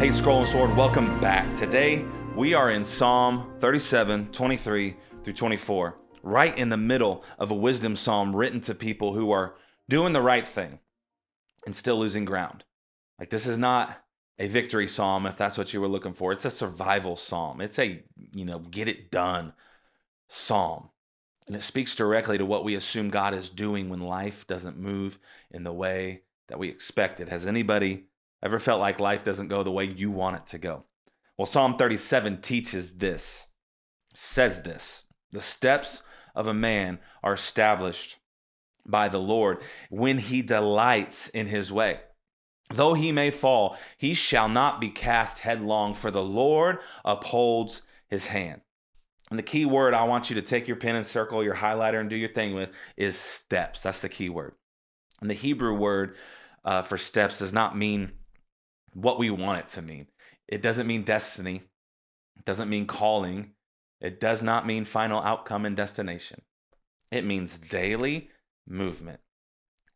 Hey, Scroll and Sword, welcome back. Today, we are in Psalm 37, 23 through 24, right in the middle of a wisdom psalm written to people who are doing the right thing and still losing ground. Like, this is not a victory psalm, if that's what you were looking for. It's a survival psalm. It's a, get it done psalm. And it speaks directly to what we assume God is doing when life doesn't move in the way that we expect it. Has anybody ever felt like life doesn't go the way you want it to go? Well, Psalm 37 teaches this, says this: the steps of a man are established by the Lord when he delights in his way. Though he may fall, he shall not be cast headlong, for the Lord upholds his hand. And the key word I want you to take your pen and circle, your highlighter, and do your thing with is steps. That's the key word. And the Hebrew word for steps does not mean what we want it to mean. It doesn't mean destiny. It doesn't mean calling. It does not mean final outcome and destination. It means daily movement,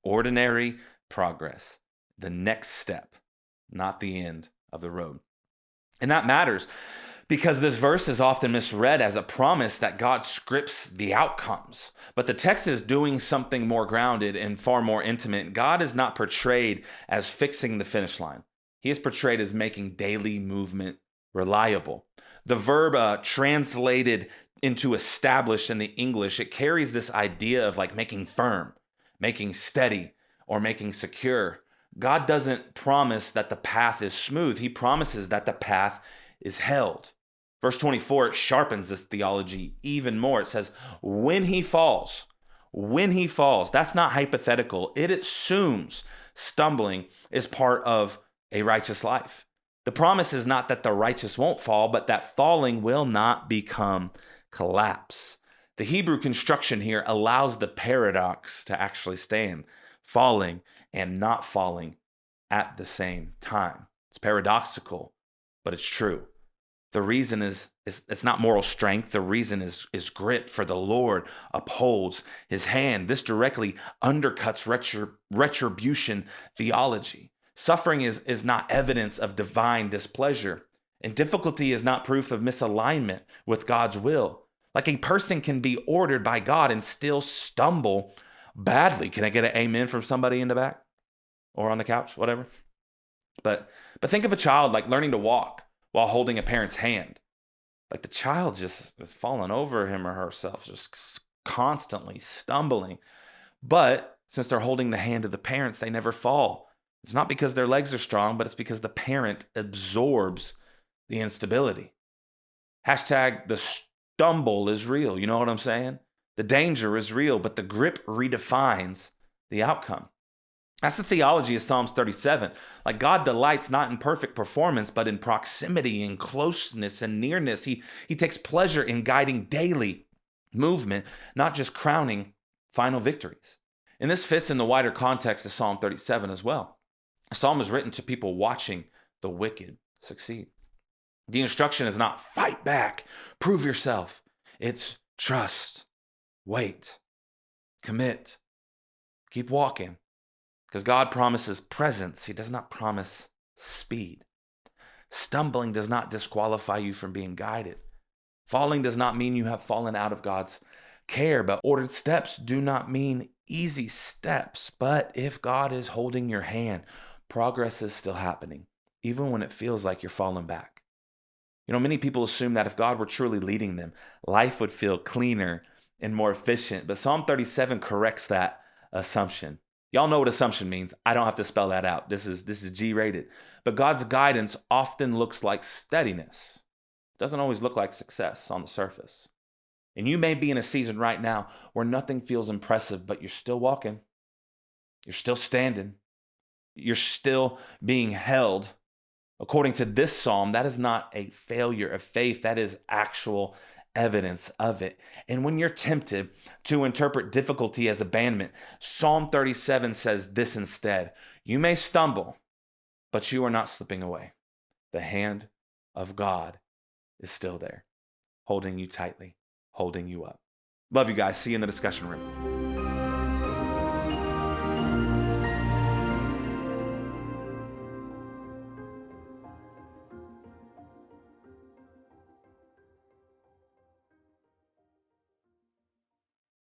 ordinary progress, the next step, not the end of the road. And that matters because this verse is often misread as a promise that God scripts the outcomes. But the text is doing something more grounded and far more intimate. God is not portrayed as fixing the finish line. He is portrayed as making daily movement reliable. The verb translated into established in the English, it carries this idea of like making firm, making steady, or making secure. God doesn't promise that the path is smooth. He promises that the path is held. Verse 24, it sharpens this theology even more. It says, when he falls, that's not hypothetical. It assumes stumbling is part of a righteous life. The promise is not that the righteous won't fall, but that falling will not become collapse. The Hebrew construction here allows the paradox to actually stand, falling and not falling at the same time. It's paradoxical, but it's true. The reason is it's not moral strength. The reason is grit, for the Lord upholds his hand. This directly undercuts retribution theology. Suffering is not evidence of divine displeasure, and difficulty is not proof of misalignment with God's will. Like, a person can be ordered by God and still stumble badly. Can I get an amen from somebody in the back or on the couch, whatever? But think of a child like learning to walk while holding a parent's hand. Like, the child just is falling over him or herself, just constantly stumbling. But since they're holding the hand of the parents, they never fall. It's not because their legs are strong, but it's because the parent absorbs the instability. Hashtag the stumble is real. You know what I'm saying? The danger is real, but the grip redefines the outcome. That's the theology of Psalms 37. Like, God delights not in perfect performance, but in proximity and closeness and nearness. He takes pleasure in guiding daily movement, not just crowning final victories. And this fits in the wider context of Psalm 37 as well. A psalm is written to people watching the wicked succeed. The instruction is not fight back, prove yourself. It's trust, wait, commit, keep walking. Because God promises presence. He does not promise speed. Stumbling does not disqualify you from being guided. Falling does not mean you have fallen out of God's care, but ordered steps do not mean easy steps. But if God is holding your hand, progress is still happening, even when it feels like you're falling back. Many people assume that if God were truly leading them, life would feel cleaner and more efficient. But Psalm 37 corrects that assumption. Y'all know what assumption means. I don't have to spell that out. This is G-rated. But God's guidance often looks like steadiness. It doesn't always look like success on the surface. And you may be in a season right now where nothing feels impressive, but you're still walking. You're still standing. You're still being held. According to this psalm, that is not a failure of faith. That is actual evidence of it. And when you're tempted to interpret difficulty as abandonment, Psalm 37 says this instead: you may stumble, but you are not slipping away. The hand of God is still there, holding you tightly, holding you up. Love you guys. See you in the discussion room.